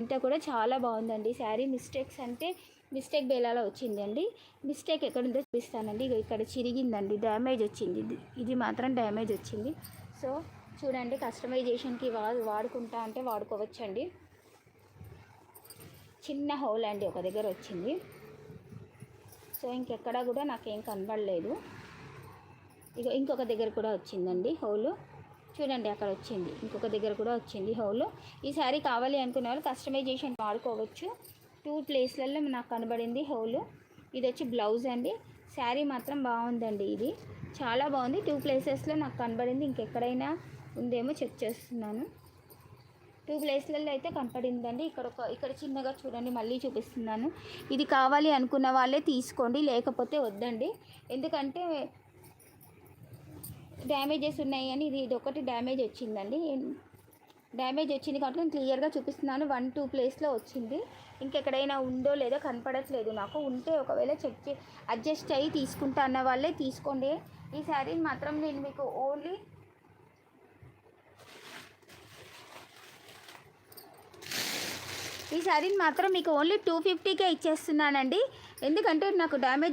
ఇంత కూడా చాలా బాగుందండి శారీ. మిస్టేక్స్ అంటే మిస్టేక్ బేలాలో వచ్చిందండి. మిస్టేక్ ఎక్కడుందో చూపిస్తానండి. ఇక్కడ చిరిగిందండి, డ్యామేజ్ వచ్చింది. ఇది మాత్రం డ్యామేజ్ వచ్చింది. సో చూడండి, కస్టమైజేషన్కి వాడుకుంటా అంటే వాడుకోవచ్చండి. చిన్న హోల్ అండి ఒక దగ్గర వచ్చింది. సో ఇంకెక్కడా కూడా నాకేం కనబడలేదు. ఇంకొక దగ్గర కూడా వచ్చిందండి హోలు. చూడండి అక్కడ వచ్చింది, ఇంకొక దగ్గర కూడా వచ్చింది హోలు. ఈ శారీ కావాలి అనుకునే వాళ్ళు కస్టమైజేషన్ వాడుకోవచ్చు. 2 ప్లేస్లలో నాకు కనబడింది హోలు. ఇది వచ్చి బ్లౌజ్ అండి. శారీ మాత్రం బాగుందండి, ఇది చాలా బాగుంది. 2 ప్లేసెస్లో నాకు కనబడింది. ఇంకెక్కడైనా ఉందేమో చెక్ చేస్తున్నాను. 2 ప్లేస్లలో అయితే కనపడిందండి. ఇక్కడ చిన్నగా చూడండి, మళ్ళీ చూపిస్తున్నాను. ఇది కావాలి అనుకున్న వాళ్ళే తీసుకోండి, లేకపోతే వద్దండి. ఎందుకంటే డ్యామేజెస్ ఉన్నాయి అని ఇది ఒకటి డ్యామేజ్ వచ్చిందండి. డ్యామేజ్ వచ్చింది కాబట్టి నేను క్లియర్గా చూపిస్తున్నాను. 1-2 ప్లేస్లో వచ్చింది. ఇంకెక్కడైనా ఉందో లేదో కనపడట్లేదు నాకు. ఉంటే ఒకవేళ అడ్జస్ట్ అయ్యి తీసుకుంటా అన్న వాళ్ళే తీసుకోండి. ఈ శారీని మాత్రం నేను మీకు ఓన్లీ ఈ శారీని మాత్రం మీకు ఓన్లీ 250కే ఇచ్చేస్తున్నానండి. ఎందుకంటే నాకు డ్యామేజ్